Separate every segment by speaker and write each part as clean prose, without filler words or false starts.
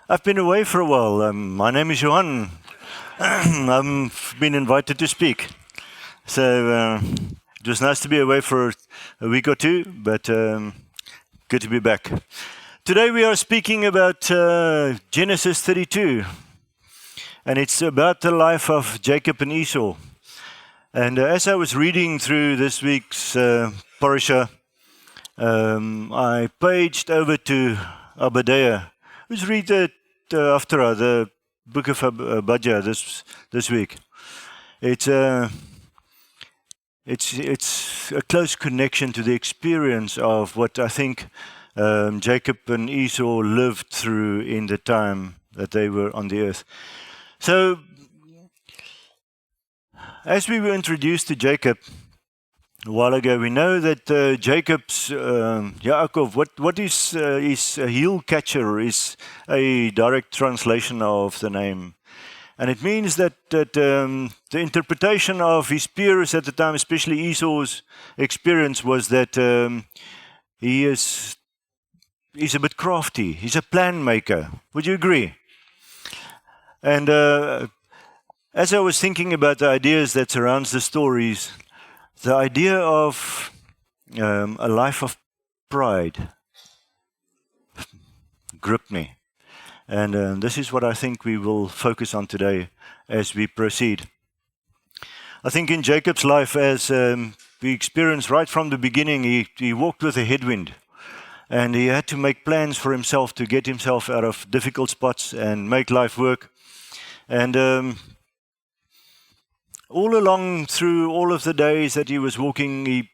Speaker 1: I've been away for a while. My name is Johan. I've been invited to speak. So it was nice to be away for a week or two, but good to be back. Today we are speaking about Genesis 32, and it's about the life of Jacob and Esau. And as I was reading through this week's parasha, I paged over to Obadiah. Let's read it after the book of Obadiah this week. It's a close connection to the experience of what I think Jacob and Esau lived through in the time that they were on the earth. So, as we were introduced to Jacob a while ago, we know that Jacob's Yaakov, what is his heel catcher is a direct translation of the name. And it means that the interpretation of his peers at the time, especially Esau's experience, was that he's a bit crafty. He's a plan maker. Would you agree? And as I was thinking about the ideas that surrounds the stories, the idea of a life of pride gripped me. And this is what I think we will focus on today as we proceed. I think in Jacob's life, as we experienced right from the beginning, he walked with a headwind. And he had to make plans for himself to get himself out of difficult spots and make life work. And all along through all of the days that he was walking,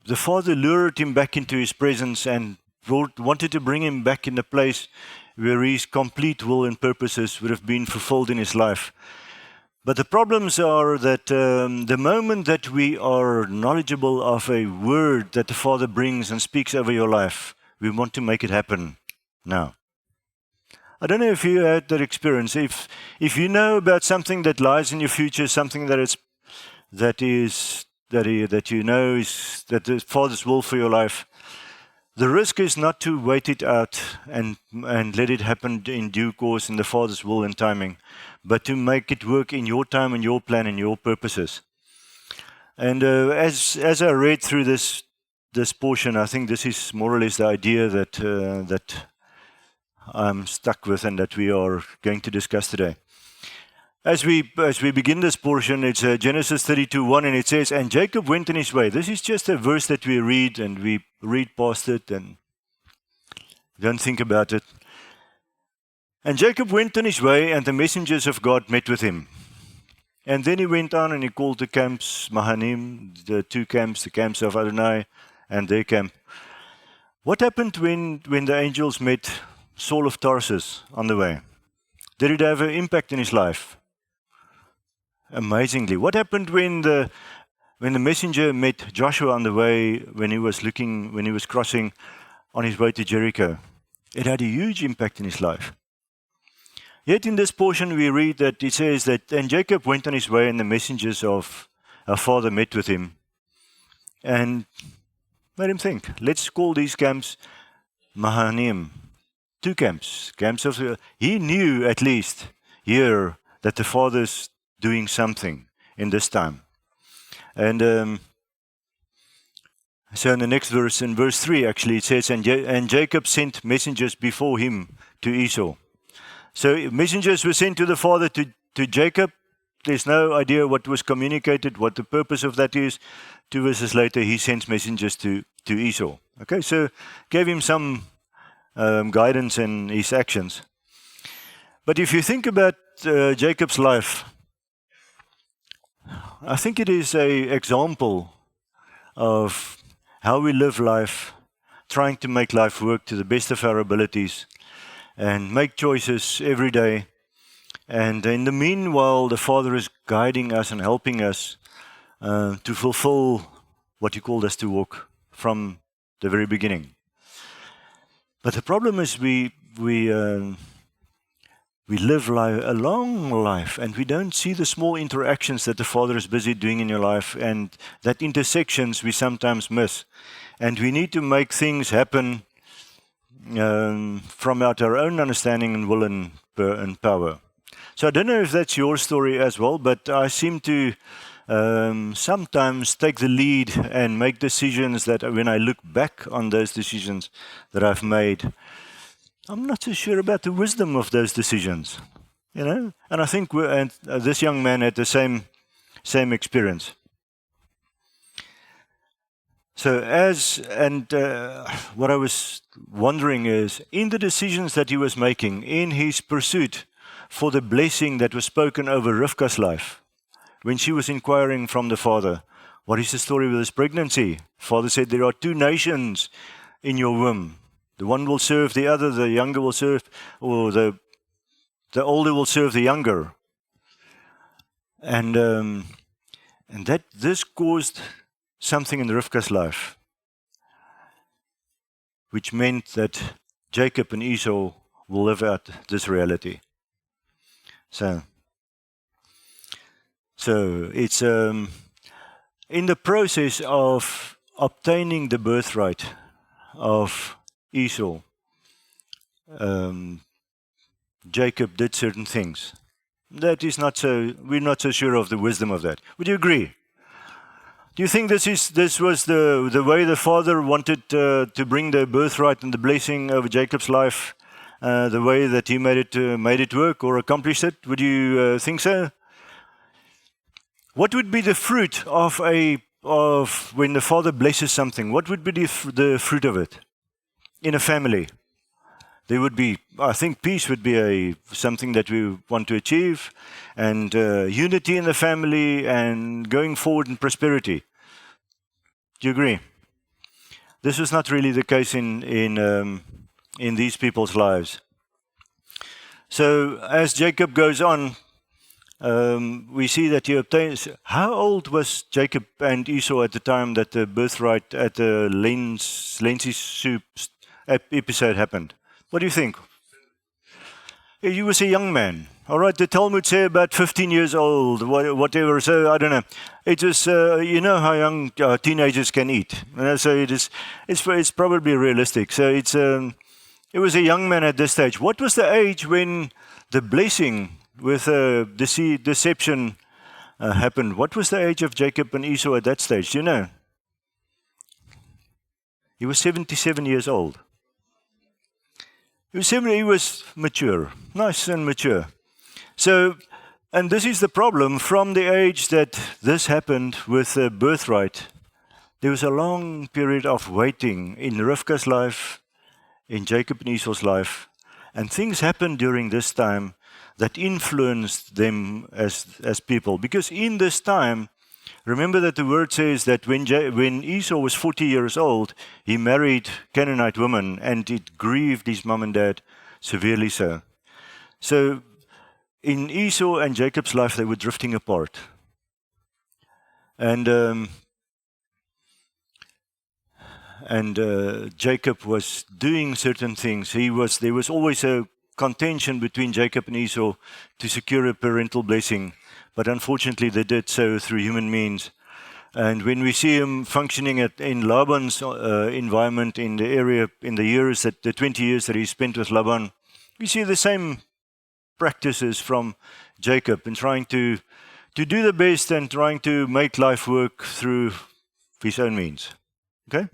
Speaker 1: the Father lured him back into his presence and wanted to bring him back in a place where his complete will and purposes would have been fulfilled in his life. But the problems are that the moment that we are knowledgeable of a word that the Father brings and speaks over your life, we want to make it happen now. I don't know if you had that experience. If you know about something that lies in your future, something that you know is that the Father's will for your life, the risk is not to wait it out and let it happen in due course in the Father's will and timing, but to make it work in your time and your plan and your purposes. And as I read through this portion, I think this is more or less the idea that I'm stuck with and that we are going to discuss today. As we begin this portion, it's Genesis 32:1, and it says, "And Jacob went in his way." This is just a verse that we read, and we read past it and don't think about it. "And Jacob went in his way, and the messengers of God met with him. And then he went on and he called the camps Mahanim, the two camps, the camps of Adonai and their camp." What happened when the angels met Saul of Tarsus on the way? Did it have an impact in his life? Amazingly. What happened when the messenger met Joshua on the way when he was crossing on his way to Jericho? It had a huge impact in his life. Yet in this portion we read that it says that, "And Jacob went on his way, and the messengers of our father met with him." And made him think, let's call these camps Mahanim. Two camps of he knew at least here that the Father's doing something in this time. And so in the next verse, in verse 3 actually, it says, and Jacob sent messengers before him to Esau. So messengers were sent to the father, to Jacob. There's no idea what was communicated, what the purpose of that is. 2 verses later, he sends messengers to Esau. Okay, so gave him some guidance in his actions. But if you think about Jacob's life, I think it is an example of how we live life, trying to make life work to the best of our abilities and make choices every day. And in the meanwhile, the Father is guiding us and helping us to fulfill what He called us to walk from the very beginning. But the problem is we live a long life, and we don't see the small interactions that the Father is busy doing in your life, and that intersections we sometimes miss. And we need to make things happen from out our own understanding and will and power. So I don't know if that's your story as well, but I seem to sometimes take the lead and make decisions that when I look back on those decisions that I've made, I'm not so sure about the wisdom of those decisions, you know. And I think this young man had the same experience. So what I was wondering is, in the decisions that he was making, in his pursuit for the blessing that was spoken over Rivka's life, when she was inquiring from the father, what is the story with this pregnancy? Father said, there are two nations in your womb. The one will serve the other, the younger will serve, or the older will serve the younger. And that this caused something in Rivka's life, which meant that Jacob and Esau will live out this reality. So it's in the process of obtaining the birthright of Esau, Jacob did certain things. That is not so. We're not so sure of the wisdom of that. Would you agree? Do you think this was the way the father wanted to bring the birthright and the blessing over Jacob's life, the way that he made it work or accomplish it? Would you think so? What would be the fruit of when the father blesses something? What would be the fruit of it in a family? There would be, I think, peace would be something that we want to achieve, and unity in the family, and going forward in prosperity. Do you agree? This was not really the case in these people's lives. So as Jacob goes on, we see that he obtains. How old was Jacob and Esau at the time that the birthright at the Lenzi soup episode happened? What do you think? He was a young man. All right, the Talmud say about 15 years old, whatever. So I don't know. It was, you know how young teenagers can eat. So it's probably realistic. So it was a young man at this stage. What was the age when the blessing with deception happened? What was the age of Jacob and Esau at that stage? Do you know? He was 77 years old. He was mature, nice and mature. So, and this is the problem, from the age that this happened with the birthright, there was a long period of waiting in Rivka's life, in Jacob and Esau's life, and things happened during this time that influenced them as people. Because in this time, remember that the word says that when Esau was 40 years old, he married Canaanite women, and it grieved his mom and dad severely so. So in Esau and Jacob's life, they were drifting apart. And Jacob was doing certain things. There was always a contention between Jacob and Esau to secure a parental blessing. But unfortunately, they did so through human means. And when we see him functioning in Laban's environment in the area, in the 20 years that he spent with Laban, we see the same practices from Jacob in trying to do the best and trying to make life work through his own means. Okay?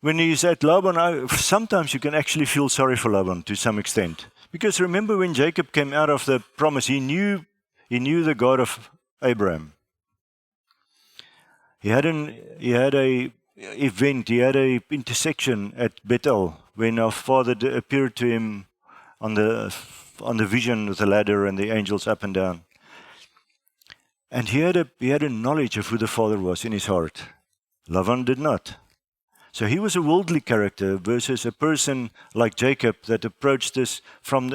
Speaker 1: When he's at Laban, sometimes you can actually feel sorry for Laban to some extent. Because remember when Jacob came out of the promise, he knew the God of Abraham. He had a intersection at Bethel when our father appeared to him on the vision with the ladder and the angels up and down. And he had a knowledge of who the father was in his heart. Laban did not. So he was a worldly character versus a person like Jacob that approached this from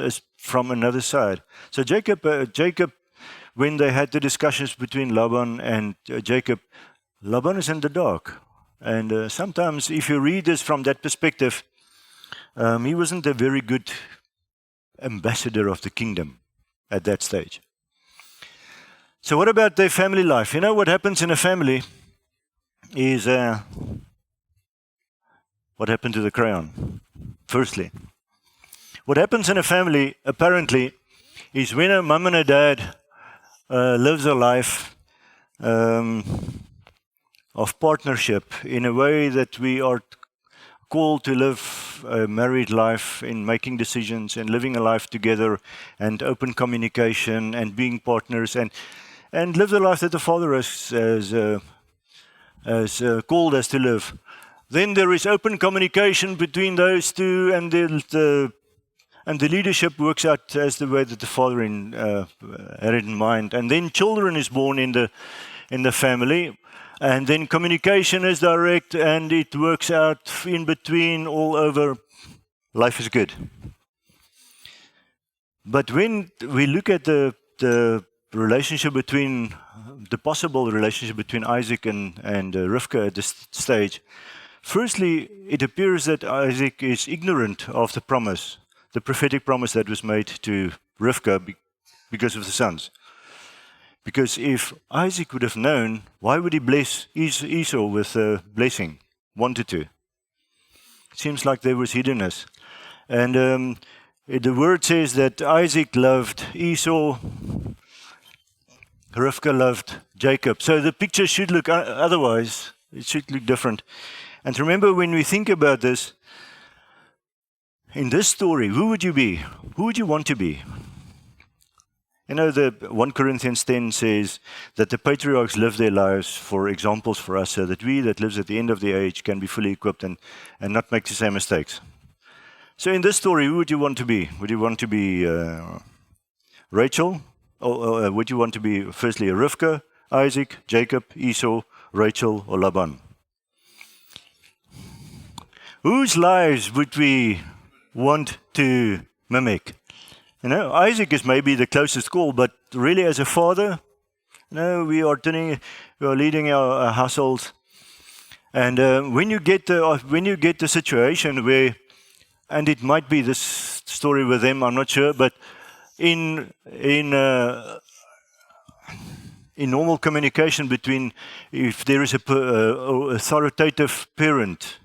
Speaker 1: another side. So Jacob, when they had the discussions between Laban and Jacob, Laban is in the dark. And sometimes if you read this from that perspective, he wasn't a very good ambassador of the kingdom at that stage. So what about their family life? You know what happens in a family is... what happened to the crayon? firstly. What happens in a family, apparently, is when a mum and a dad lives a life of partnership in a way that we are called to live a married life in making decisions and living a life together and open communication and being partners and live the life that the Father has called us to live. Then there is open communication between those two, and the leadership works out as the way that the Father had it in mind. And then children is born in the family. And then communication is direct, and it works out in between, all over. Life is good. But when we look at the relationship between, the possible relationship between Isaac and Rivka at this stage, firstly, it appears that Isaac is ignorant of the promise, the prophetic promise that was made to Rivka because of the sons. Because if Isaac would have known, why would he bless Esau with a blessing? Wanted to. It seems like there was hiddenness. And the word says that Isaac loved Esau, Rivka loved Jacob. So the picture should look otherwise. It should look different. And remember, when we think about this, in this story, who would you be? Who would you want to be? You know, the 1 Corinthians 10 says that the patriarchs lived their lives for examples for us, so that we that lives at the end of the age can be fully equipped and not make the same mistakes. So in this story, who would you want to be? Would you want to be Rachel? Or would you want to be, firstly, Rivka, Isaac, Jacob, Esau, Rachel, or Laban? Whose lives would we want to mimic? You know, Isaac is maybe the closest call, but really as a father, you know, we are leading our households. And when you get the situation where, and it might be this story with them, I'm not sure, but in normal communication between, if there is a authoritative parent,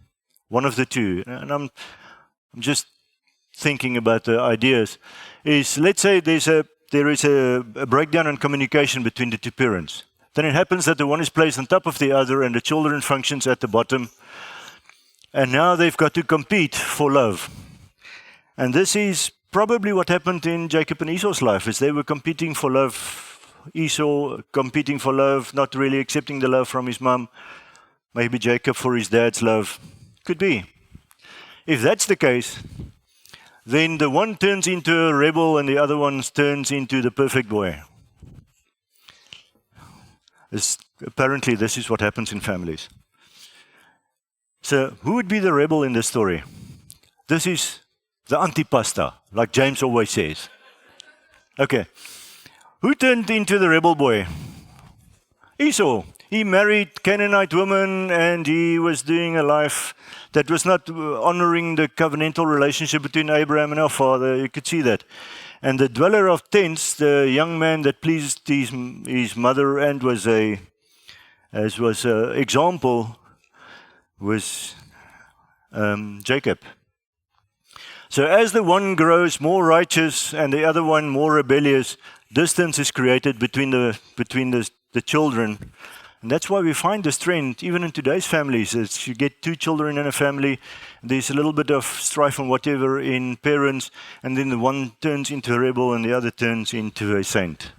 Speaker 1: one of the two, and I'm just thinking about the ideas, is, let's say there is a breakdown in communication between the two parents. Then it happens that the one is placed on top of the other and the children functions at the bottom. And now they've got to compete for love. And this is probably what happened in Jacob and Esau's life, is they were competing for love. Esau competing for love, not really accepting the love from his mom. Maybe Jacob for his dad's love. Could be. If that's the case, then the one turns into a rebel and the other one turns into the perfect boy. Apparently, this is what happens in families. So, who would be the rebel in this story? This is the antipasta, like James always says. Okay. Who turned into the rebel boy? Esau. He married Canaanite woman and he was doing a life that was not honoring the covenantal relationship between Abraham and our father. You could see that. And the dweller of tents, the young man that pleased his mother and was an example, was Jacob. So as the one grows more righteous and the other one more rebellious, distance is created between the children. And that's why we find this trend, even in today's families, is you get two children in a family, there's a little bit of strife and whatever in parents, and then the one turns into a rebel and the other turns into a saint.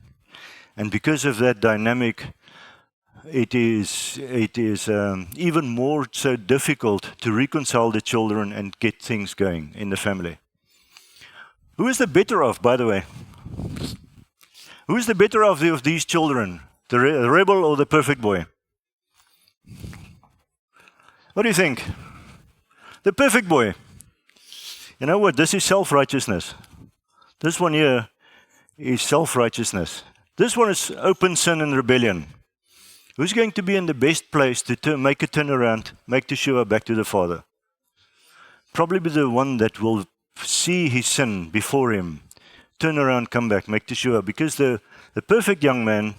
Speaker 1: And because of that dynamic, it is even more so difficult to reconcile the children and get things going in the family. Who is the better of, by the way? Who is the better of these children? The rebel or the perfect boy? What do you think? The perfect boy. You know what? This is self-righteousness. This one here is self-righteousness. This one is open sin and rebellion. Who's going to be in the best place to make a turnaround, make Teshuvah back to the Father? Probably the one that will see his sin before him, turn around, come back, make Teshuvah, because the perfect young man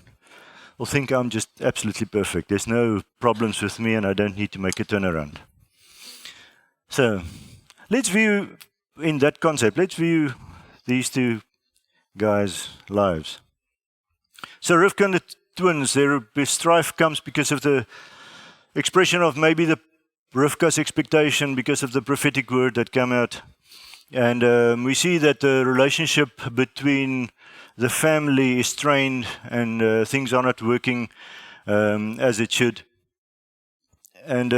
Speaker 1: will think, I'm just absolutely perfect. There's no problems with me and I don't need to make a turnaround. So, Let's view in that concept, let's view these two guys' lives. So Rivka and the twins, their strife comes because of the expression of maybe the Rivka's expectation because of the prophetic word that came out. And we see that the relationship between the family is strained and things are not working as it should. And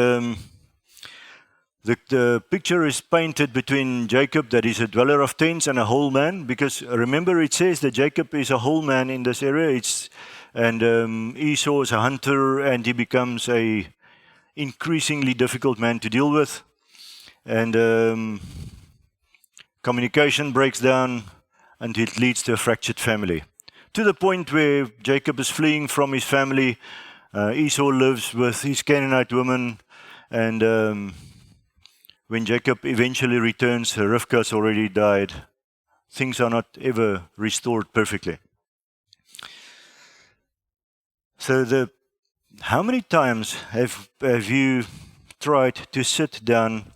Speaker 1: the picture is painted between Jacob, that is a dweller of tents, and a whole man, because remember it says that Jacob is a whole man in this area. Esau is a hunter, and he becomes a increasingly difficult man to deal with. And communication breaks down, and it leads to a fractured family. To the point where Jacob is fleeing from his family. Esau lives with his Canaanite woman, and when Jacob eventually returns, Rivka has already died. Things are not ever restored perfectly. So how many times have you tried to sit down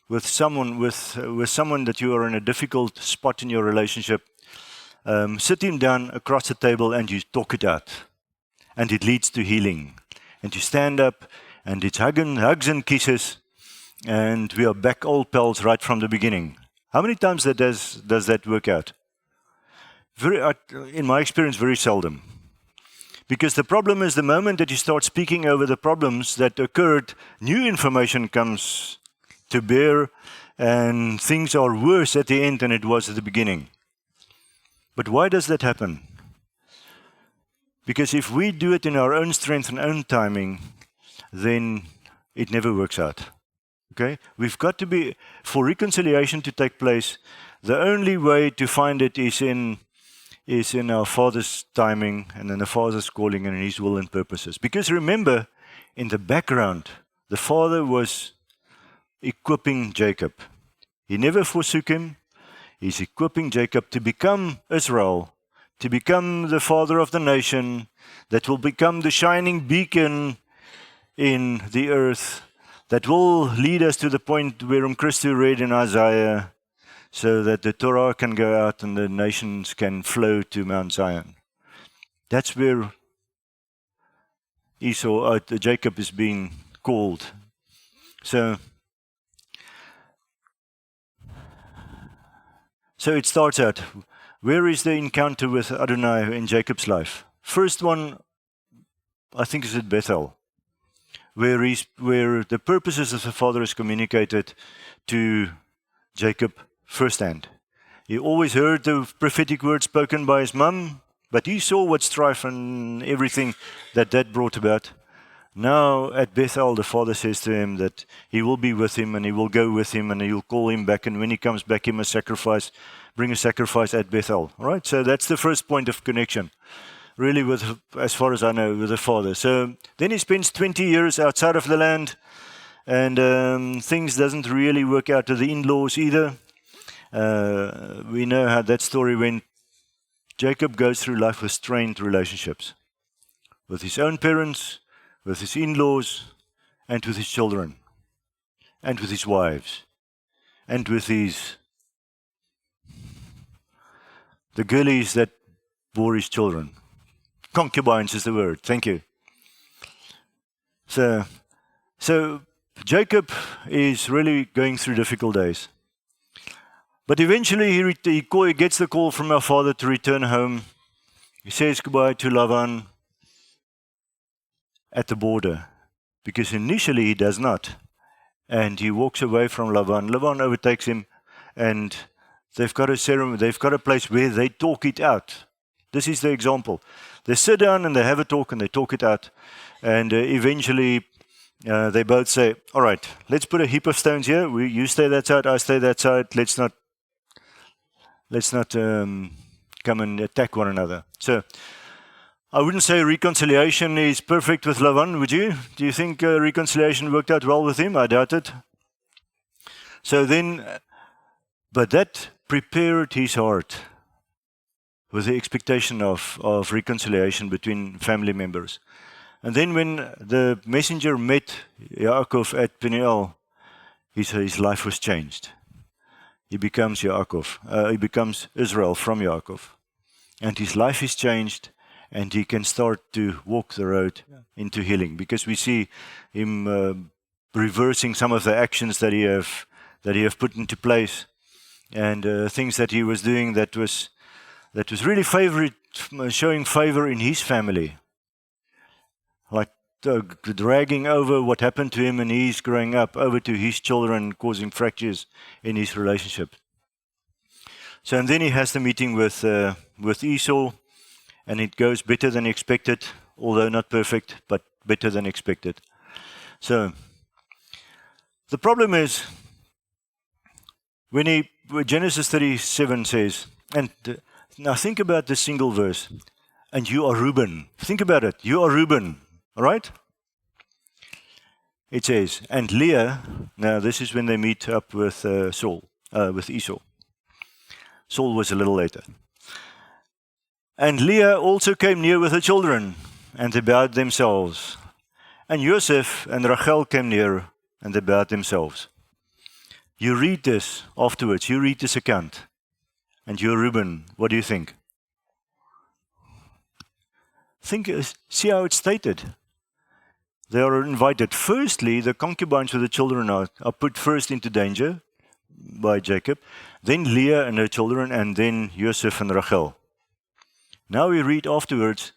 Speaker 1: with someone that you are in a difficult spot in your relationship, sit him down across the table and you talk it out, and it leads to healing, and you stand up and it's hugs and kisses, and we are back old pals right from the beginning. How many times does that work out? In my experience, very seldom. Because the problem is the moment that you start speaking over the problems that occurred, new information comes to bear, and things are worse at the end than it was at the beginning. But why does that happen? Because if we do it in our own strength and own timing, then it never works out. Okay? We've got to be, for reconciliation to take place, the only way to find it is in our Father's timing and in the Father's calling and in His will and purposes. Because remember, in the background, the Father was equipping Jacob. He never forsook him. He's equipping Jacob to become Israel, to become the father of the nation, that will become the shining beacon in the earth, that will lead us to the point where Christu read in Isaiah, so that the Torah can go out and the nations can flow to Mount Zion. That's where Jacob is being called. So it starts out, where is the encounter with Adonai in Jacob's life? First one, I think, is at Bethel, where the purposes of the Father is communicated to Jacob firsthand. He always heard the prophetic word spoken by his mum, but he saw what strife and everything that brought about. Now at Bethel, the Father says to him that He will be with him and He will go with him and He'll call him back, and when he comes back, He must bring a sacrifice at Bethel. All right, so that's the first point of connection, really, as far as I know, with the Father. So then he spends 20 years outside of the land, and things doesn't really work out to the in-laws either. We know how that story went. Jacob goes through life with strained relationships with his own parents, with his in-laws, and with his children, and with his wives, and with the girlies that bore his children. Concubines is the word. Thank you. So Jacob is really going through difficult days. But eventually he gets the call from our father to return home. He says goodbye to Laban at the border, because initially he does not. And he walks away from Laban. Laban overtakes him, and they've got a ceremony, they've got a place where they talk it out. This is the example. They sit down and they have a talk and they talk it out. And eventually they both say, all right, let's put a heap of stones here. You stay that side, I stay that side. Let's not come and attack one another. So I wouldn't say reconciliation is perfect with Laban, would you? Do you think reconciliation worked out well with him? I doubt it. So then, but that prepared his heart with the expectation of reconciliation between family members. And then when the messenger met Yaakov at Peniel, his life was changed. he becomes Yaakov. He becomes Israel from Yaakov. And his life is changed, and he can start to walk the road into healing, because we see him reversing some of the actions that he have put into place, and things that he was doing that was really showing favor in his family, like dragging over what happened to him and he's growing up over to his children, causing fractures in his relationship. So, and then he has the meeting with Esau, and it goes better than expected, although not perfect, but better than expected. So, the problem is, when Genesis 37 says, and now think about the single verse, and you are Reuben. Think about it, you are Reuben, all right? It says, and Leah, now this is when they meet up with Esau. Saul was a little later. And Leah also came near with her children, and they bowed themselves. And Joseph and Rachel came near, and they bowed themselves. You read this afterwards, you read this account, and you're Reuben. What do you think? See how it's stated. They are invited. Firstly, the concubines with the children are put first into danger by Jacob, then Leah and her children, and then Joseph and Rachel. Now we read afterwards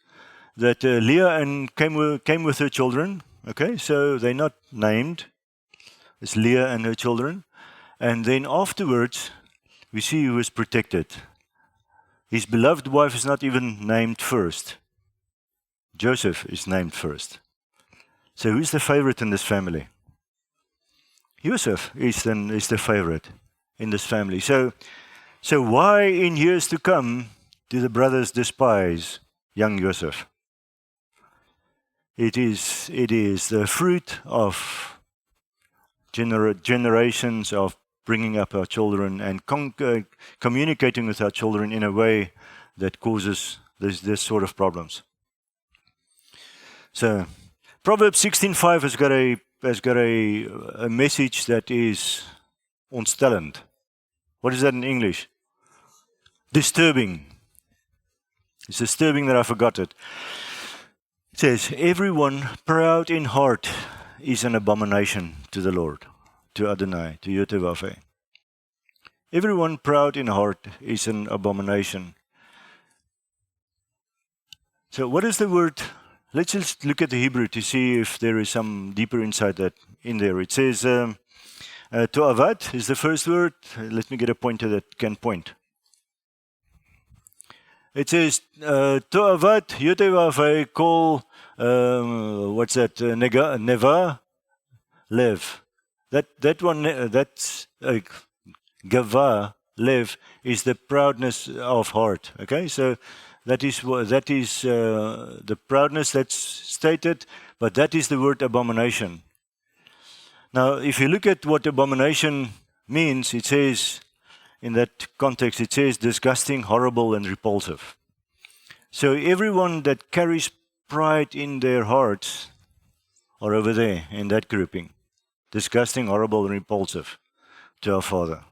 Speaker 1: that Leah came with her children. Okay, so they're not named. It's Leah and her children. And then afterwards, we see who is protected. His beloved wife is not even named first. Joseph is named first. So who's the favorite in this family? Joseph is the favorite in this family. So why in years to come do the brothers despise young Joseph? It is the fruit of generations of bringing up our children and communicating with our children in a way that causes this sort of problems. So Proverbs 16:5 has got a message that is ontstellend. What is that in English? Disturbing. It's disturbing that I forgot it. It says, everyone proud in heart is an abomination to the Lord, to Adonai, to Yotevaveh. Everyone proud in heart is an abomination. So what is the word? Let's just look at the Hebrew to see if there is some deeper insight that in there. It says, to'avat is the first word. Let me get a pointer that can point. It says, to'avat, Yotevaveh, kol, what's that, neva, lev. That one, that's gava, lev, is the proudness of heart. Okay, so that is the proudness that's stated, but that is the word abomination. Now, if you look at what abomination means, it says, in that context, it says disgusting, horrible, and repulsive. So everyone that carries pride in their hearts are over there in that grouping. Disgusting, horrible, and repulsive to our Father.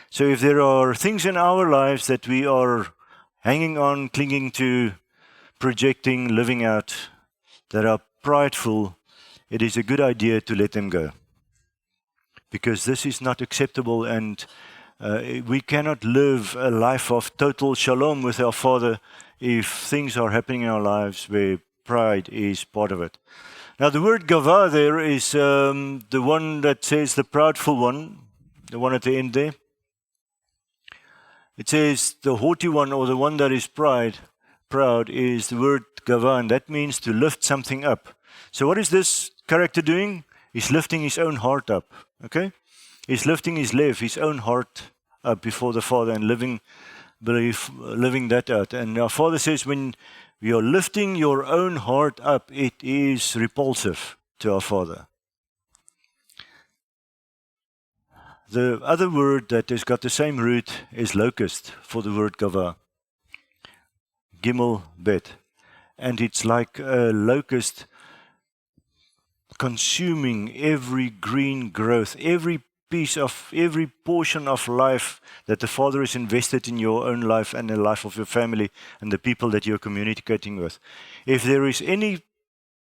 Speaker 1: So if there are things in our lives that we are hanging on, clinging to, projecting, living out, that are prideful, it is a good idea to let them go. Because this is not acceptable, and we cannot live a life of total shalom with our Father if things are happening in our lives where pride is part of it. Now the word gava there is the one that says the proudful one, the one at the end there. It says the haughty one, or the one that is proud is the word gava, and that means to lift something up. So what is this character doing? He's lifting his own heart up. Okay? He's lifting his own heart up before the Father and living that out. And our Father says, when you're lifting your own heart up, it is repulsive to our Father. The other word that has got the same root is locust for the word gava. Gimel bet. And it's like a locust consuming every green growth, every piece of every portion of life that the Father has invested in your own life and the life of your family and the people that you're communicating with. If there is any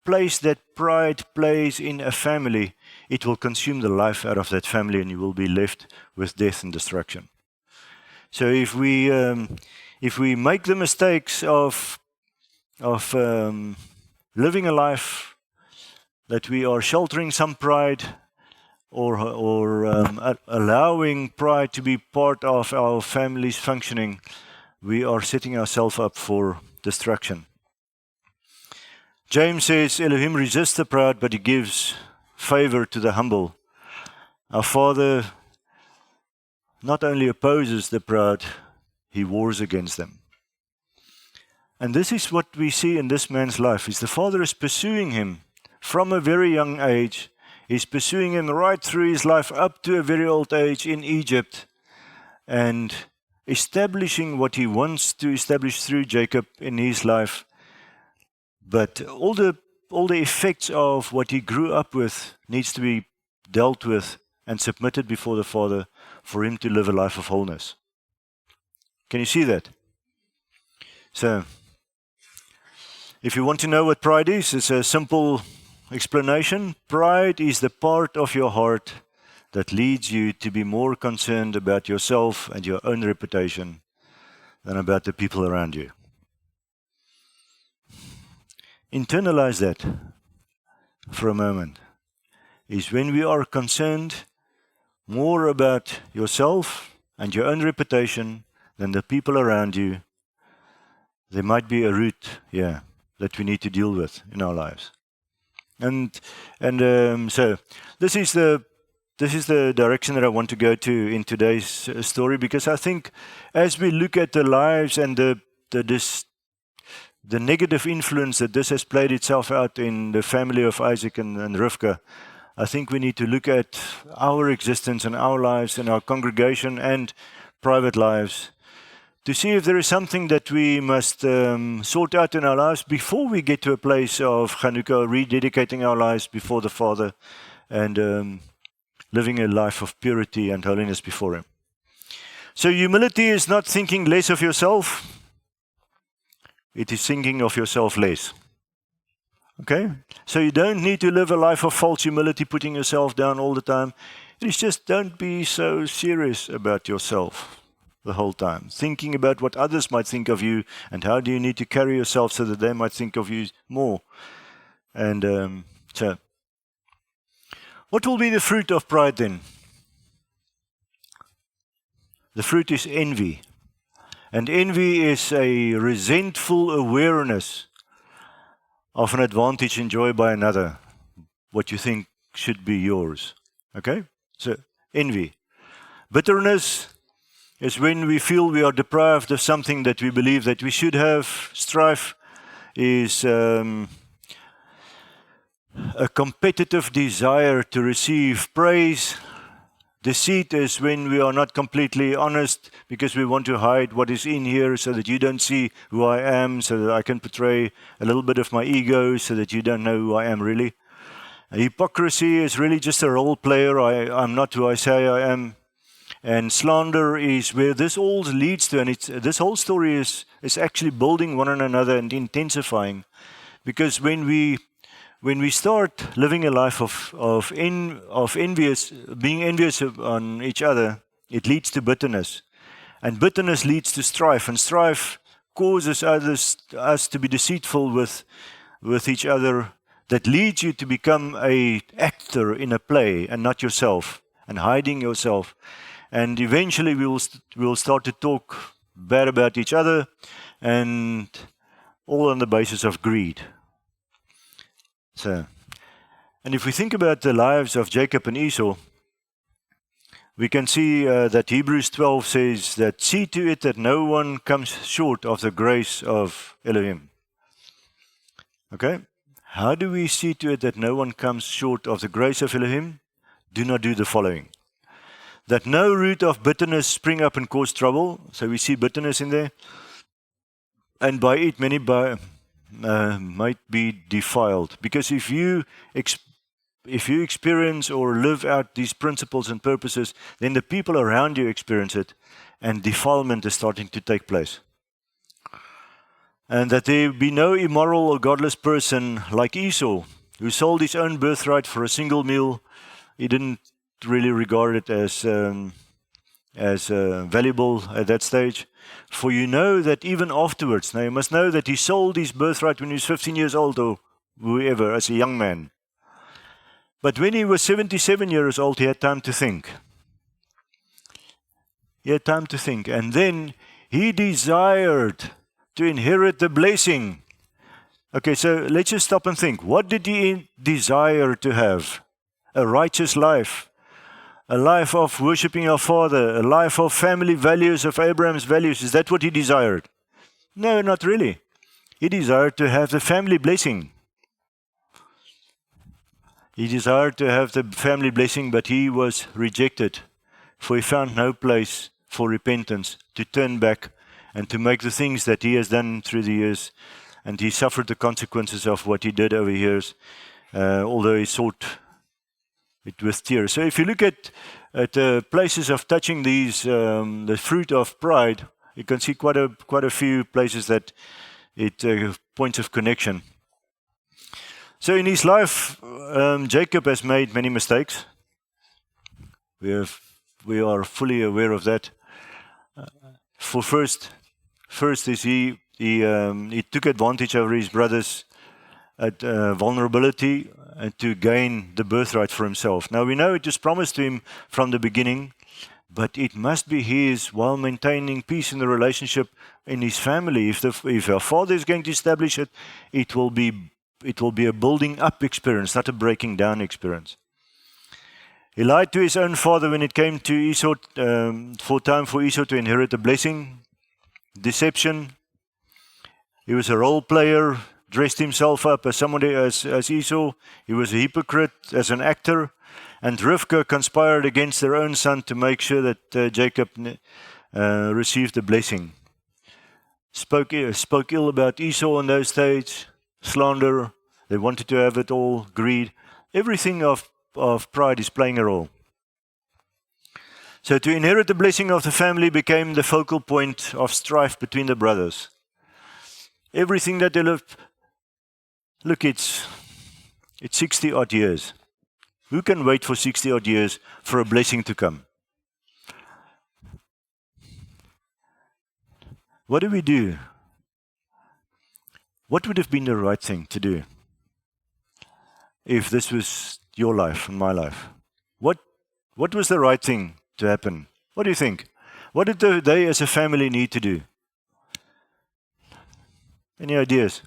Speaker 1: place that pride plays in a family, it will consume the life out of that family and you will be left with death and destruction. So if we make the mistakes of living a life that we are sheltering some pride or allowing pride to be part of our family's functioning, we are setting ourselves up for destruction. James says, Elohim resists the proud, but he gives favor to the humble. Our Father not only opposes the proud, he wars against them. And this is what we see in this man's life, is the Father is pursuing him from a very young age. He's pursuing him right through his life up to a very old age in Egypt and establishing what he wants to establish through Jacob in his life. But all the effects of what he grew up with needs to be dealt with and submitted before the Father for him to live a life of wholeness. Can you see that? So, if you want to know what pride is, it's a simple explanation. Pride is the part of your heart that leads you to be more concerned about yourself and your own reputation than about the people around you. Internalize that for a moment. Is when we are concerned more about yourself and your own reputation than the people around you, there might be a root here that we need to deal with in our lives. And so this is the direction that I want to go to in today's story, because I think as we look at the lives and the negative influence that this has played itself out in the family of Isaac and Rivka, I think we need to look at our existence and our lives and our congregation and private lives to see if there is something that we must sort out in our lives before we get to a place of Chanukah, rededicating our lives before the Father and living a life of purity and holiness before Him. So humility is not thinking less of yourself. It is thinking of yourself less. Okay? So you don't need to live a life of false humility, putting yourself down all the time. It is just don't be so serious about yourself the whole time. Thinking about what others might think of you and how do you need to carry yourself so that they might think of you more. And so, what will be the fruit of pride then? The fruit is envy. And envy is a resentful awareness of an advantage enjoyed by another, what you think should be yours. Okay? So, envy. Bitterness is when we feel we are deprived of something that we believe that we should have. Strife is a competitive desire to receive praise. Deceit is when we are not completely honest because we want to hide what is in here so that you don't see who I am, so that I can portray a little bit of my ego so that you don't know who I am really. Hypocrisy is really just a role player. I'm not who I say I am. And slander is where this all leads to, and this whole story is actually building one on another and intensifying. Because when we start living a life of envious, being envious on each other, it leads to bitterness. And bitterness leads to strife. And strife causes us to be deceitful with each other. That leads you to become an actor in a play and not yourself, and hiding yourself. And eventually we will start to talk bad about each other, and all on the basis of greed. So, and if we think about the lives of Jacob and Esau, we can see that Hebrews 12 says that see to it that no one comes short of the grace of Elohim. Okay? How do we see to it that no one comes short of the grace of Elohim? Do not do the following. That no root of bitterness spring up and cause trouble. So we see bitterness in there. And by it many might be defiled. Because if you if you experience or live out these principles and purposes, then the people around you experience it, and defilement is starting to take place. And that there be no immoral or godless person like Esau, who sold his own birthright for a single meal. He didn't really regard it as valuable at that stage. For you know that even afterwards, now you must know that he sold his birthright when he was 15 years old or whoever, as a young man. But when he was 77 years old, he had time to think. He had time to think. And then he desired to inherit the blessing. Okay, so let's just stop and think. What did he desire to have? A righteous life. A life of worshiping our Father. A life of family values, of Abraham's values. Is that what he desired? No, not really. He desired to have the family blessing. He desired to have the family blessing, but he was rejected. For he found no place for repentance, to turn back and to make the things that he has done through the years. And he suffered the consequences of what he did over years, although he sought it with tears. So if you look at places of touching these, the fruit of pride, you can see quite a few places that it points of connection. So in his life, Jacob has made many mistakes. We are fully aware of that. For first is he took advantage over his brothers' vulnerability and to gain the birthright for himself. Now we know it was promised to him from the beginning, but it must be his while maintaining peace in the relationship in his family. If our Father is going to establish it, it will be a building up experience, not a breaking down experience. He lied to his own father when it came to Esau, for time for Esau to inherit the blessing. Deception. He was a role player, dressed himself up as somebody as Esau. He was a hypocrite as an actor. And Rivka conspired against their own son to make sure that Jacob received the blessing. Spoke ill about Esau on those days. Slander. They wanted to have it all. Greed. Everything of pride is playing a role. So to inherit the blessing of the family became the focal point of strife between the brothers. Everything that they lived. Look, it's 60 odd years. Who can wait for 60 odd years for a blessing to come? What do we do? What would have been the right thing to do if this was your life and my life? What was the right thing to happen? What do you think? What did they as a family need to do? Any ideas?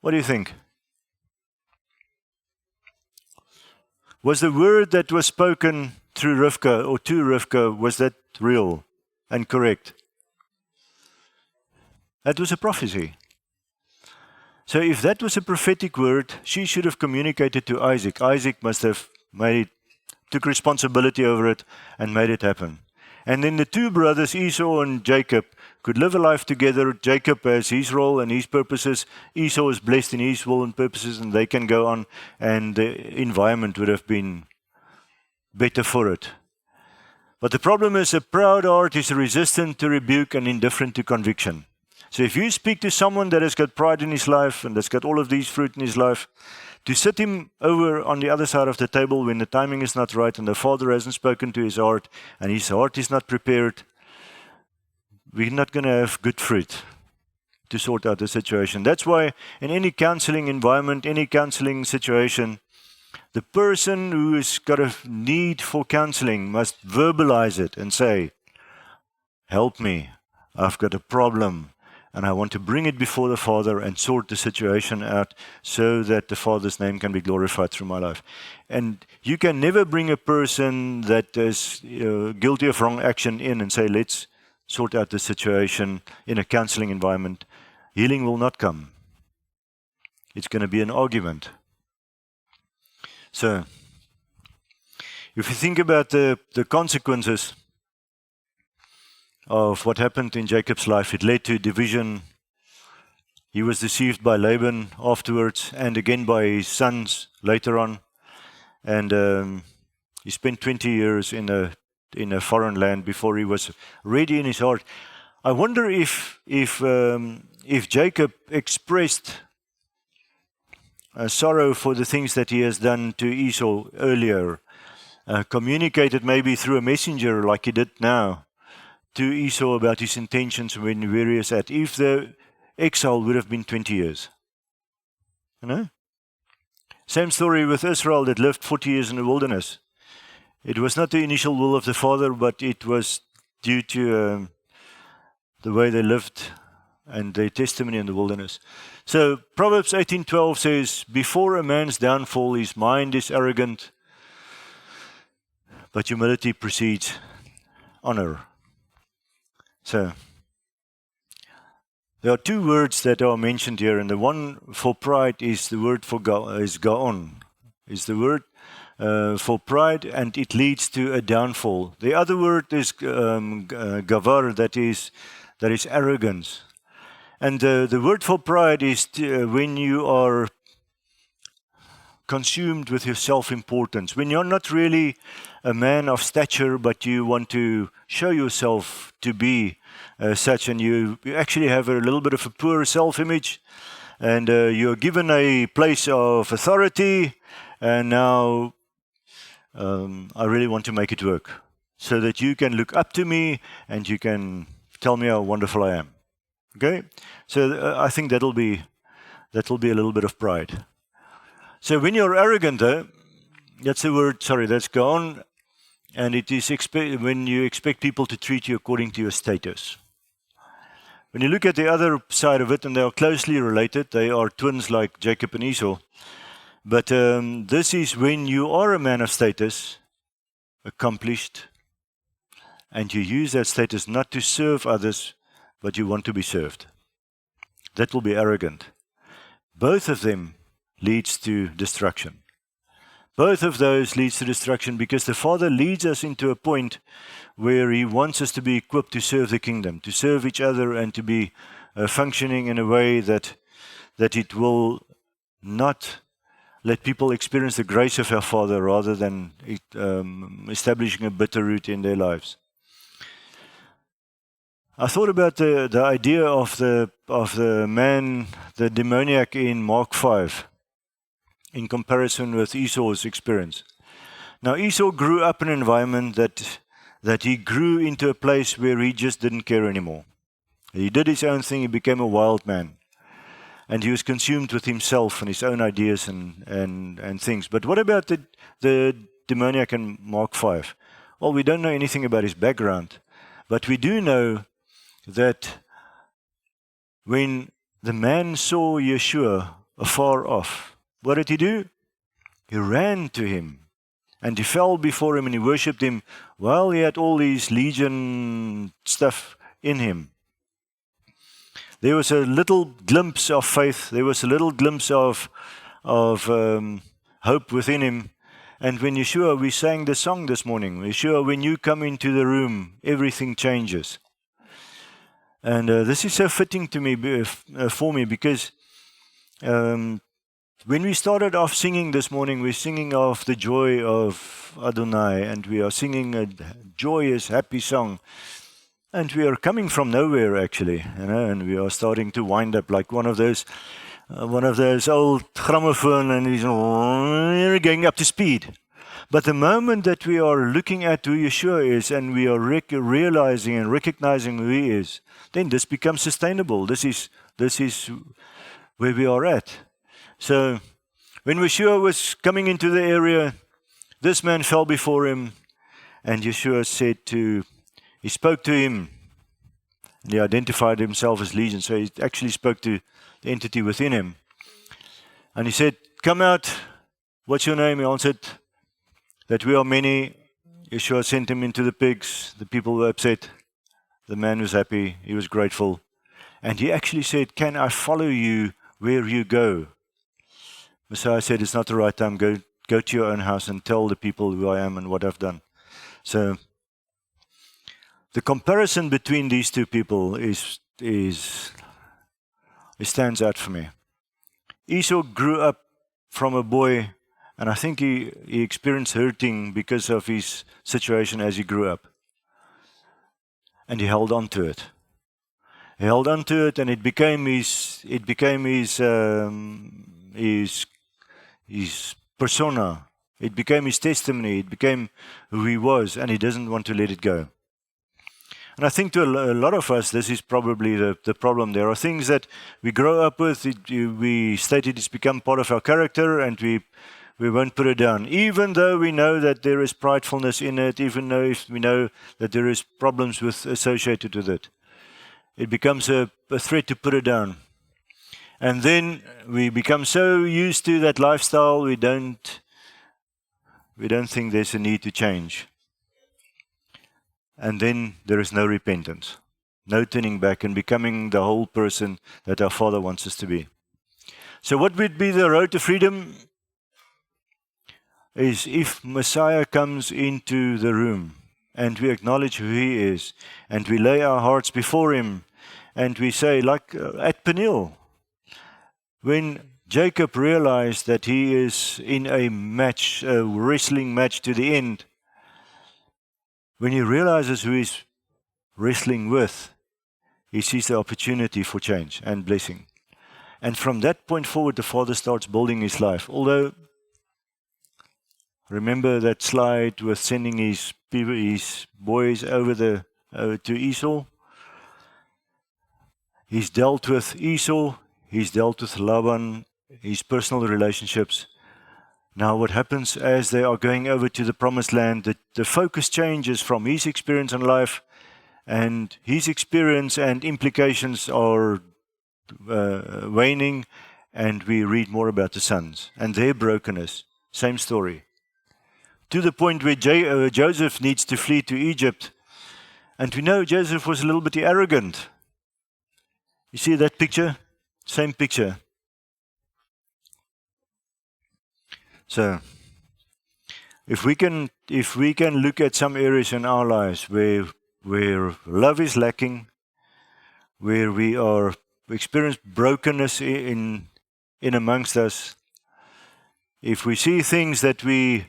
Speaker 1: What do you think? Was the word that was spoken through Rivka or to Rivka, was that real and correct? That was a prophecy. So if that was a prophetic word, she should have communicated to Isaac. Isaac must have took responsibility over it and made it happen. And then the two brothers, Esau and Jacob, could live a life together. Jacob has his role and his purposes. Esau is blessed in his will and purposes, and they can go on, and the environment would have been better for it. But the problem is a proud heart is resistant to rebuke and indifferent to conviction. So if you speak to someone that has got pride in his life and that's got all of these fruit in his life, to sit him over on the other side of the table when the timing is not right and the Father hasn't spoken to his heart and his heart is not prepared, we're not going to have good fruit to sort out the situation. That's why in any counseling environment, any counseling situation, the person who has got a need for counseling must verbalize it and say, help me, I've got a problem. And I want to bring it before the Father and sort the situation out so that the Father's name can be glorified through my life. And you can never bring a person that is guilty of wrong action in and say, let's sort out the situation in a counseling environment. Healing will not come. It's going to be an argument. So, if you think about the consequences of what happened in Jacob's life, it led to division. He was deceived by Laban afterwards and again by his sons later on. and he spent 20 years in a foreign land before he was ready in his heart. I wonder if Jacob expressed sorrow for the things that he has done to Esau earlier, communicated maybe through a messenger like he did now to Esau about his intentions when where he is at, if the exile would have been 20 years. You know? Same story with Israel that lived 40 years in the wilderness. It was not the initial will of the Father, but it was due to the way they lived and their testimony in the wilderness. So Proverbs 18:12 says, before a man's downfall, his mind is arrogant, but humility precedes honor. So there are two words that are mentioned here, and the one for pride is the word for gaon, is the word for pride, and it leads to a downfall. The other word is gavar, that is arrogance. And the word for pride is when you are consumed with your self-importance, when you're not really a man of stature, but you want to show yourself to be such, and you actually have a little bit of a poor self-image, and you're given a place of authority, and now I really want to make it work so that you can look up to me and you can tell me how wonderful I am. Okay, so I think that'll be a little bit of pride. So when you're arrogant, though, that's the word. Sorry, that's gone, and it is when you expect people to treat you according to your status. When you look at the other side of it, and they are closely related, they are twins like Jacob and Esau. But this is when you are a man of status, accomplished, and you use that status not to serve others, but you want to be served. That will be arrogant. Both of them leads to destruction. Both of those leads to destruction because the Father leads us into a point where He wants us to be equipped to serve the kingdom, to serve each other, and to be functioning in a way that it will not let people experience the grace of our Father rather than establishing a bitter root in their lives. I thought about the idea of the man, the demoniac in Mark 5, in comparison with Esau's experience. Now Esau grew up in an environment that he grew into a place where he just didn't care anymore. He did his own thing, he became a wild man. And he was consumed with himself and his own ideas and things. But what about the demoniac in Mark 5? Well, we don't know anything about his background, but we do know that when the man saw Yeshua afar off, what did he do? He ran to him and he fell before him and he worshipped him while he had all these legion stuff in him. There was a little glimpse of faith. There was a little glimpse of hope within him. And when Yeshua, we sang the song this morning, Yeshua, when you come into the room, everything changes. And this is so fitting to me, for me, because when we started off singing this morning, we're singing of the joy of Adonai, and we are singing a joyous, happy song. And we are coming from nowhere, actually, and we are starting to wind up like one of those old gramophone, and he's going up to speed. But the moment that we are looking at who Yeshua is, and we are realizing and recognizing who He is, then this becomes sustainable. This is where we are at. So when Yeshua was coming into the area, this man fell before him, and Yeshua He spoke to him, and he identified himself as Legion. So he actually spoke to the entity within him. And he said, come out, what's your name? He answered that we are many. Yeshua sent him into the pigs. The people were upset. The man was happy. He was grateful. And he actually said, can I follow you where you go? Messiah said, it's not the right time. Go to your own house and tell the people who I am and what I've done. So the comparison between these two people it stands out for me. Esau grew up from a boy And I think he experienced hurting because of his situation as he grew up. And he held on to it. He held on to it, and it became his persona. It became his testimony. It became who he was, and he doesn't want to let it go. And I think to a lot of us, this is probably the problem. There are things that we grow up with, we stated it's become part of our character, and we won't put it down. Even though we know that there is pridefulness in it, even though if we know that there is problems associated with it. It becomes a threat to put it down. And then we become so used to that lifestyle, we don't think there's a need to change. And then there is no repentance, no turning back and becoming the whole person that our Father wants us to be. So what would be the road to freedom? Is if Messiah comes into the room and we acknowledge who He is and we lay our hearts before Him and we say, like at Peniel, when Jacob realized that he is in a match, a wrestling match to the end, when he realizes who he's wrestling with, he sees the opportunity for change and blessing. And from that point forward, the Father starts building his life. Although, remember that slide with sending his boys over to Esau? He's dealt with Esau, he's dealt with Laban, his personal relationships. Now what happens as they are going over to the promised land, the focus changes from his experience in life, and his experience and implications are waning, and we read more about the sons and their brokenness. Same story. To the point where Joseph needs to flee to Egypt. And we know Joseph was a little bit arrogant. You see that picture? Same picture. So, if we can look at some areas in our lives where love is lacking, where we are experience brokenness in amongst us, if we see things that where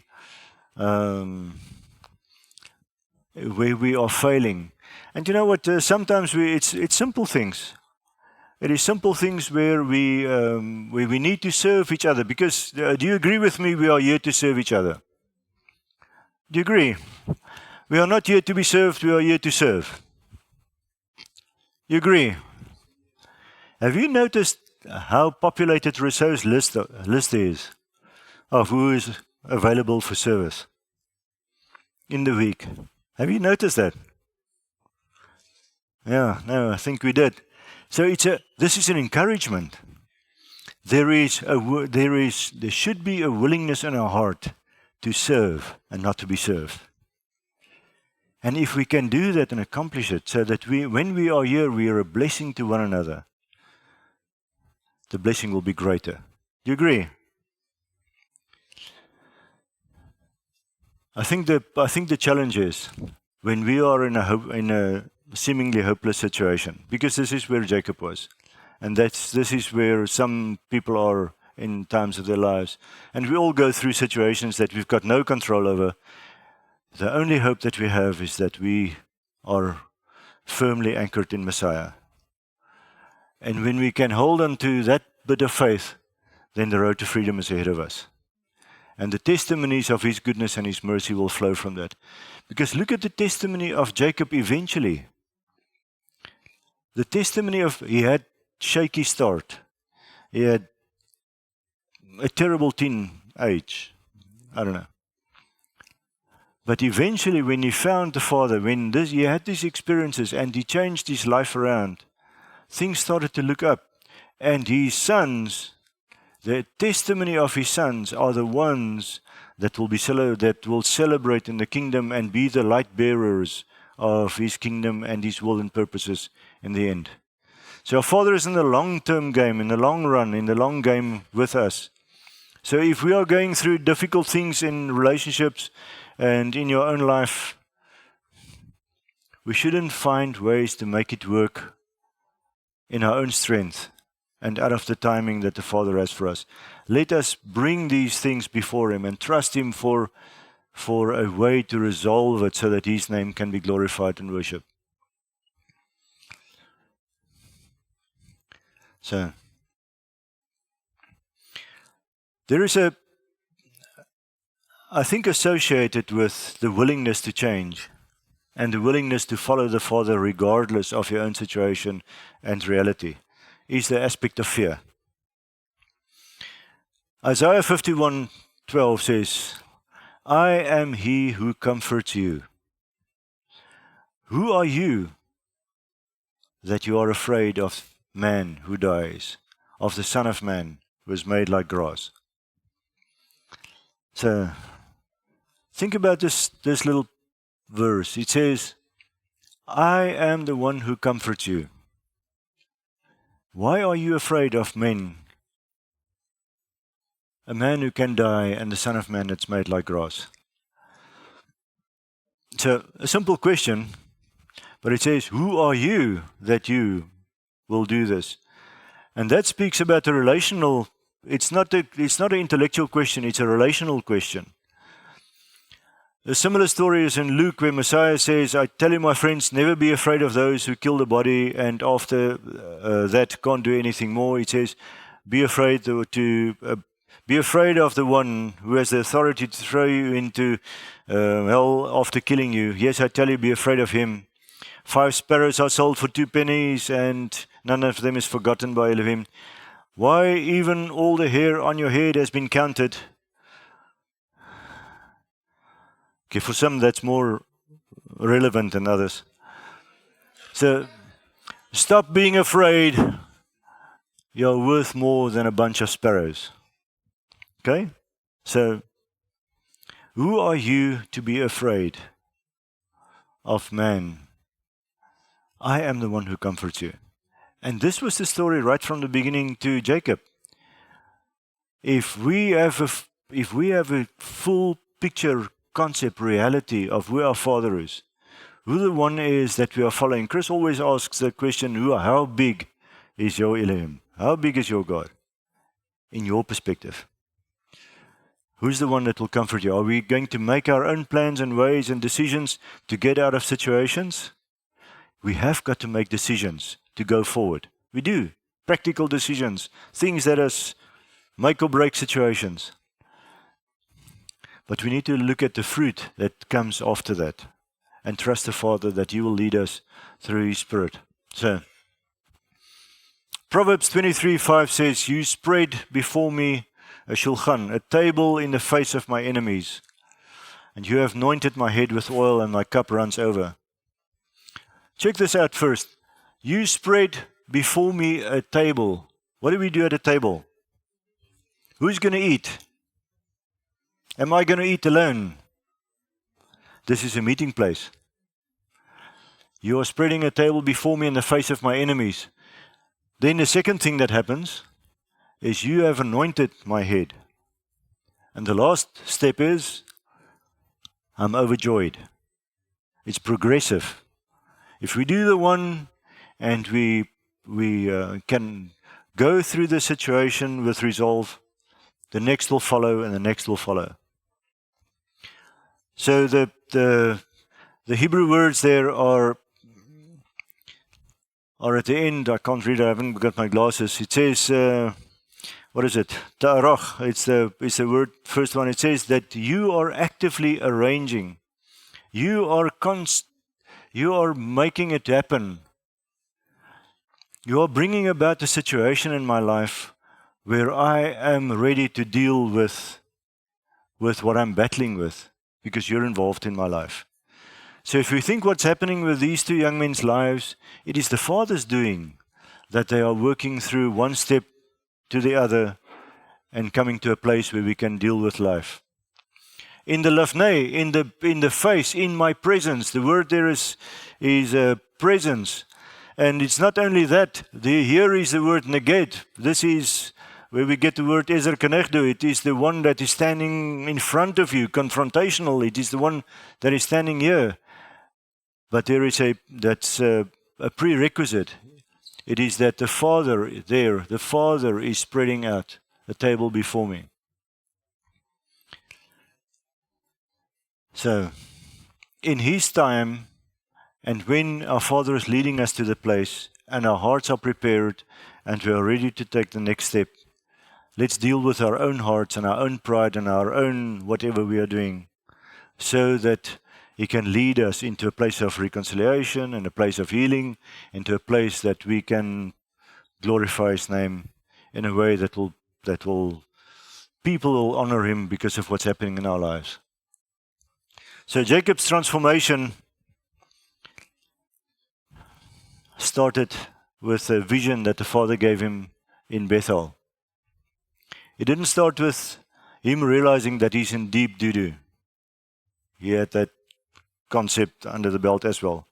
Speaker 1: we are failing, and you know what? Sometimes it's simple things. It is simple things where we need to serve each other. Because do you agree with me? We are here to serve each other. Do you agree? We are not here to be served. We are here to serve. You agree? Have you noticed how populated Rousseau's list is of who is available for service in the week? Have you noticed that? Yeah, no, I think we did. So this is an encouragement. There should be a willingness in our heart to serve and not to be served. And if we can do that and accomplish it, so that when we are here, we are a blessing to one another, the blessing will be greater. Do you agree? I think the challenge is when we are in a seemingly hopeless situation, because this is where Jacob was, and this is where some people are in times of their lives, and we all go through situations that we've got no control over. The only hope that we have is that we are firmly anchored in Messiah, and when we can hold on to that bit of faith, then the road to freedom is ahead of us. And the testimonies of His goodness and His mercy will flow from that. Because look at the testimony of Jacob eventually. The testimony of, he had shaky start. He had a terrible teenage. I don't know. But eventually when he found the Father, when he had these experiences and he changed his life around, things started to look up. And his sons, the testimony of his sons are the ones that will celebrate in the kingdom and be the light bearers of His kingdom and His will and purposes in the end. So our Father is in the long-term game, in the long run, in the long game with us. So if we are going through difficult things in relationships and in your own life, we shouldn't find ways to make it work in our own strength. and out of the timing that the Father has for us. Let us bring these things before Him and trust Him for a way to resolve it so that His name can be glorified and worshipped. So, there is I think associated with the willingness to change and the willingness to follow the Father regardless of your own situation and reality, is the aspect of fear. Isaiah 51:12 says, I am He who comforts you. Who are you that you are afraid of man who dies, of the Son of Man who is made like grass? So, think about this little verse. It says, I am the one who comforts you. Why are you afraid of men? A man who can die and the Son of Man that's made like grass. So, a simple question, but it says, who are you that you will do this? And that speaks about a relational, it's not an intellectual question, it's a relational question. A similar story is in Luke where Messiah says, I tell you, my friends, never be afraid of those who kill the body and after that can't do anything more. He says, be afraid be afraid of the one who has the authority to throw you into hell after killing you. Yes, I tell you, be afraid of him. 5 sparrows are sold for 2 pennies and none of them is forgotten by Elohim. Why even all the hair on your head has been counted? Okay, for some that's more relevant than others. So, stop being afraid. You're worth more than a bunch of sparrows. Okay? So, who are you to be afraid of man? I am the one who comforts you. And this was the story right from the beginning to Jacob. If we have a full picture, concept, reality of who our Father is, who the one is that we are following. Chris always asks the question, how big is your Elohim? How big is your God? In your perspective. Who's the one that will comfort you? Are we going to make our own plans and ways and decisions to get out of situations? We have got to make decisions to go forward. We do. Practical decisions. Things that us make or break situations. But we need to look at the fruit that comes after that and trust the Father that He will lead us through His Spirit. So, Proverbs 23:5 says, you spread before me a shulchan, a table in the face of my enemies, and you have anointed my head with oil and my cup runs over. Check this out first. You spread before me a table. What do we do at a table? Who's going to eat? Am I going to eat alone? This is a meeting place. You are spreading a table before me in the face of my enemies. Then the second thing that happens is you have anointed my head. And the last step is, I'm overjoyed. It's progressive. If we do the one and we can go through the situation with resolve, the next will follow and the next will follow. So the Hebrew words there are at the end. I can't read it, I haven't got my glasses. It says, what is it? Ta'arach. It's the word, first one. It says that you are actively arranging. You are making it happen. You are bringing about a situation in my life where I am ready to deal with what I'm battling with, because you're involved in my life. So if we think what's happening with these 2 young men's lives, it is the Father's doing that they are working through one step to the other and coming to a place where we can deal with life. In the lafnei, in the face, in my presence, the word there is presence. And it's not only that, here is the word neged. This is where we get the word ezer kenegdo. It is the one that is standing in front of you, confrontational. It is the one that is standing here. But there is that's a prerequisite. It is that the Father is spreading out a table before me. So, in His time, and when our Father is leading us to the place, and our hearts are prepared, and we are ready to take the next step, let's deal with our own hearts and our own pride and our own whatever we are doing, so that He can lead us into a place of reconciliation and a place of healing, into a place that we can glorify His name in a way that people will honor Him because of what's happening in our lives. So Jacob's transformation started with a vision that the Father gave him in Bethel. It didn't start with him realizing that he's in deep doo-doo. He had that concept under the belt as well.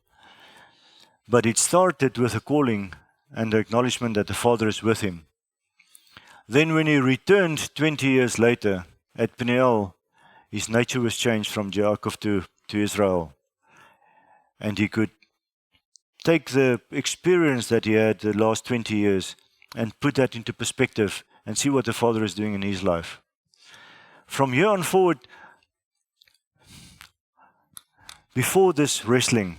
Speaker 1: But it started with a calling and the acknowledgement that the Father is with him. Then when he returned 20 years later at Peniel, his nature was changed from Jacob to Israel. And he could take the experience that he had the last 20 years and put that into perspective and see what the Father is doing in his life. From here on forward, before this wrestling,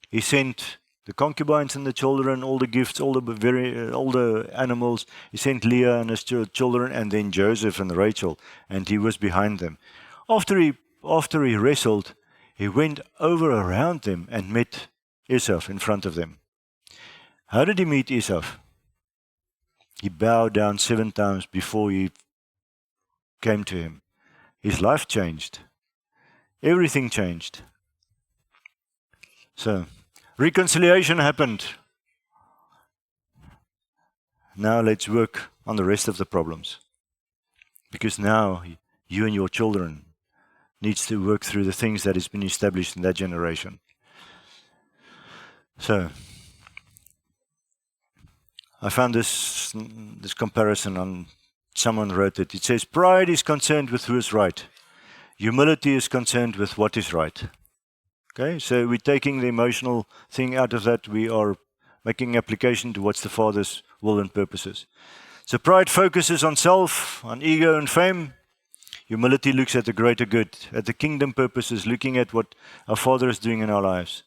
Speaker 1: he sent the concubines and the children, all the gifts, all the animals. He sent Leah and his children, and then Joseph and Rachel, and he was behind them. After he wrestled, he went over around them and met Esau in front of them. How did he meet Esau? He bowed down 7 times before he came to him. His life changed. Everything changed. So, reconciliation happened. Now let's work on the rest of the problems. Because now you and your children needs to work through the things that has been established in that generation. So, I found this comparison on, someone wrote it. It says, pride is concerned with who is right. Humility is concerned with what is right. Okay, so we're taking the emotional thing out of that. We are making application to what's the Father's will and purposes. So pride focuses on self, on ego and fame. Humility looks at the greater good, at the kingdom purposes, looking at what our Father is doing in our lives.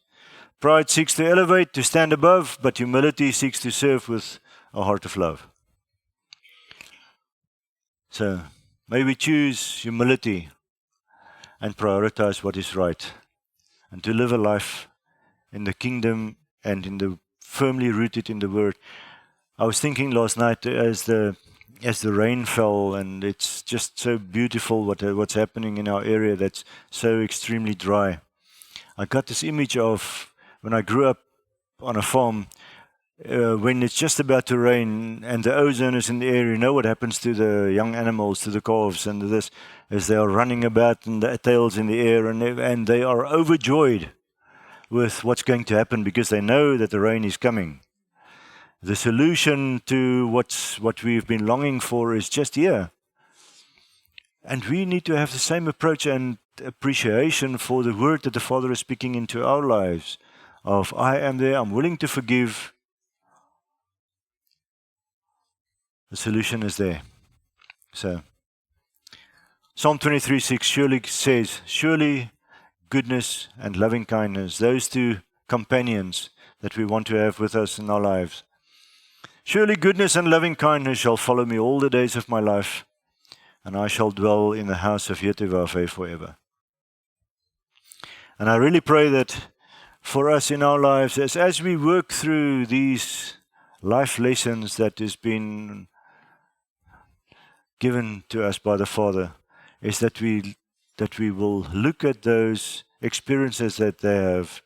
Speaker 1: Pride seeks to elevate, to stand above, but humility seeks to serve with a heart of love. So, may we choose humility and prioritize what is right, and to live a life in the kingdom and in the firmly rooted in the Word. I was thinking last night as the rain fell, and it's just so beautiful what's happening in our area that's so extremely dry. I got this image of when I grew up on a farm, when it's just about to rain and the ozone is in the air, you know what happens to the young animals, to the calves and this, as they are running about and the tails in the air, and they are overjoyed with what's going to happen because they know that the rain is coming. The solution to what we've been longing for is just here. And we need to have the same approach and appreciation for the word that the Father is speaking into our lives. Of, I am there, I'm willing to forgive. The solution is there. So, Psalm 23:6 surely says, surely goodness and loving kindness, those two companions that we want to have with us in our lives. Surely goodness and loving kindness shall follow me all the days of my life, and I shall dwell in the house of Yehovah forever. And I really pray that for us in our lives, as we work through these life lessons that has been given to us by the Father, is that we will look at those experiences that they have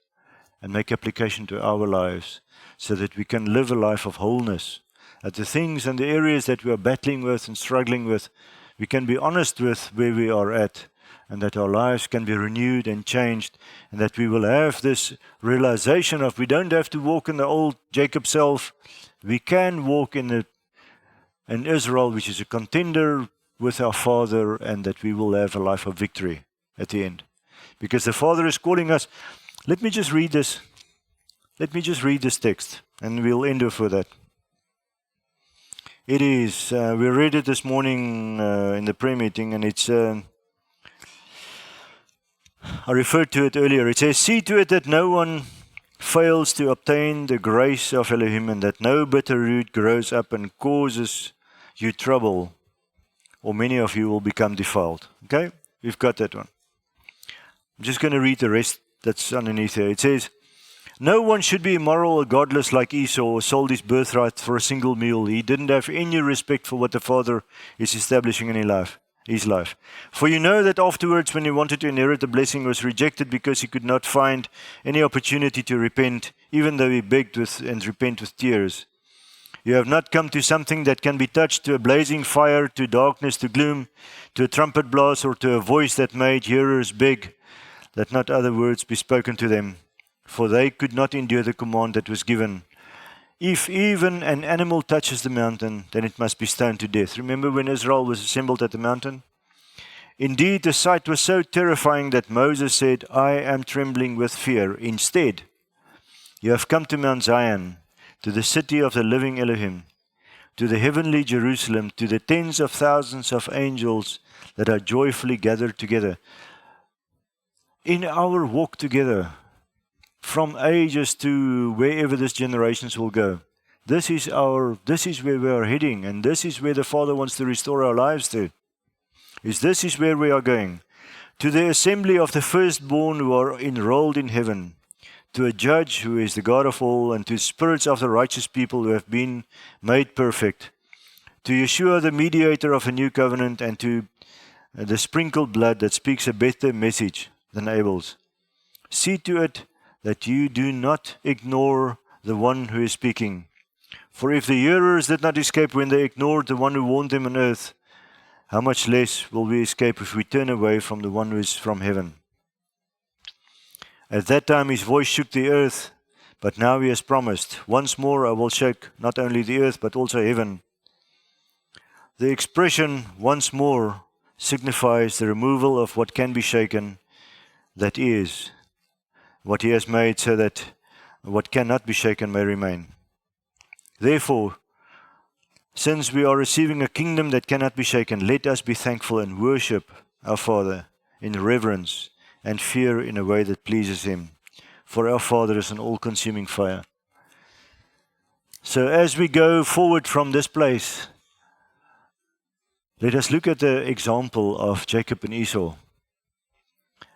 Speaker 1: and make application to our lives, so that we can live a life of wholeness. At the things and the areas that we are battling with and struggling with, we can be honest with where we are at, and that our lives can be renewed and changed, and that we will have this realization of we don't have to walk in the old Jacob self. We can walk in Israel, which is a contender with our Father, and that we will have a life of victory at the end. Because the Father is calling us. Let me just read this. Let me just read this text, and we'll end off with that. It is. We read it this morning in the prayer meeting, and it's. I referred to it earlier. It says, "See to it that no one fails to obtain the grace of Elohim, and that no bitter root grows up and causes you trouble, or many of you will become defiled." Okay, we've got that one. I'm just going to read the rest that's underneath here. It says, "No one should be immoral or godless like Esau, or sold his birthright for a single meal. He didn't have any respect for what the Father is establishing in his life. For you know that afterwards, when he wanted to inherit the blessing, was rejected because he could not find any opportunity to repent, even though he begged and repent with tears. You have not come to something that can be touched, to a blazing fire, to darkness, to gloom, to a trumpet blast, or to a voice that made hearers beg that not other words be spoken to them. For they could not endure the command that was given. If even an animal touches the mountain, then it must be stoned to death." Remember when Israel was assembled at the mountain? "Indeed, the sight was so terrifying that Moses said, 'I am trembling with fear.' Instead, you have come to Mount Zion, to the city of the living Elohim, to the heavenly Jerusalem, to the tens of thousands of angels that are joyfully gathered together." In our walk together, from ages to wherever this generations will go, this is where we are heading, and this is where the Father wants to restore our lives to. This is where we are going. To the assembly of the firstborn who are enrolled in heaven, to a judge who is the God of all, and to spirits of the righteous people who have been made perfect, to Yeshua the mediator of a new covenant, and to the sprinkled blood that speaks a better message than Abel's. See to it that you do not ignore the one who is speaking. For if the hearers did not escape when they ignored the one who warned them on earth, how much less will we escape if we turn away from the one who is from heaven? At that time his voice shook the earth, but now he has promised, "Once more I will shake not only the earth but also heaven." The expression "once more" signifies the removal of what can be shaken, that is, what he has made, so that what cannot be shaken may remain. Therefore, since we are receiving a kingdom that cannot be shaken, let us be thankful and worship our Father in reverence and fear in a way that pleases him. For our Father is an all-consuming fire. So as we go forward from this place, let us look at the example of Jacob and Esau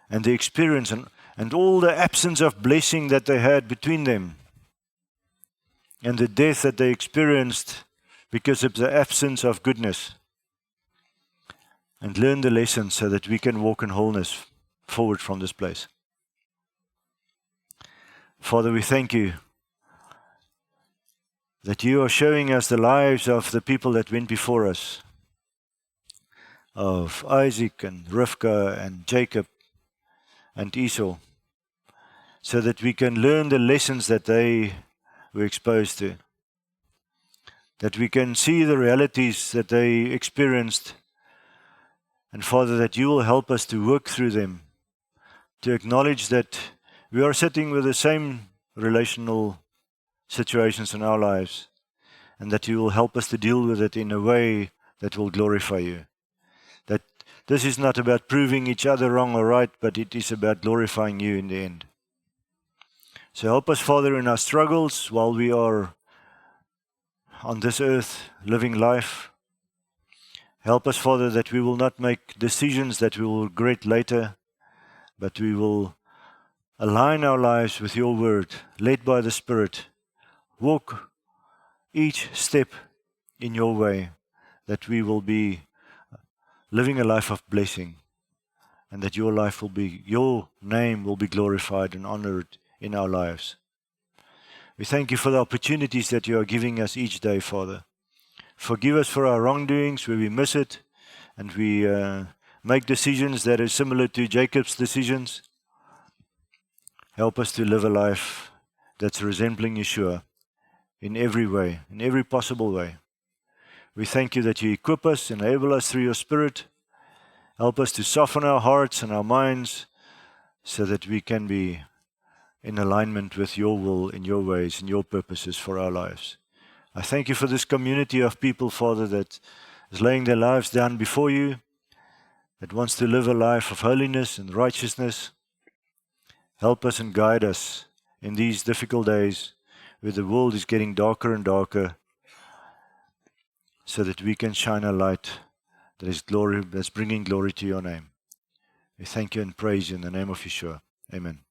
Speaker 1: and the experience and all the absence of blessing that they had between them, and the death that they experienced because of the absence of goodness, and learn the lesson so that we can walk in wholeness forward from this place. Father, we thank you that you are showing us the lives of the people that went before us, of Isaac and Rivka and Jacob and Esau, so that we can learn the lessons that they were exposed to, that we can see the realities that they experienced, and Father, that you will help us to work through them, to acknowledge that we are sitting with the same relational situations in our lives, and that you will help us to deal with it in a way that will glorify you. That this is not about proving each other wrong or right, but it is about glorifying you in the end. So help us, Father, in our struggles while we are on this earth living life. Help us, Father, that we will not make decisions that we will regret later, but we will align our lives with your word, led by the Spirit. Walk each step in your way, that we will be living a life of blessing, and that your name will be glorified and honored in our lives. We thank you for the opportunities that you are giving us each day, Father. Forgive us for our wrongdoings where we miss it, and we make decisions that are similar to Jacob's decisions. Help us to live a life that's resembling Yeshua in every way, in every possible way. We thank you that you equip us, enable us through your Spirit. Help us to soften our hearts and our minds so that we can be in alignment with your will and your ways and your purposes for our lives. I thank you for this community of people, Father, that is laying their lives down before you, that wants to live a life of holiness and righteousness. Help us and guide us in these difficult days where the world is getting darker and darker, so that we can shine a light that is glory, that's bringing glory to your name. We thank you and praise you in the name of Yeshua. Amen.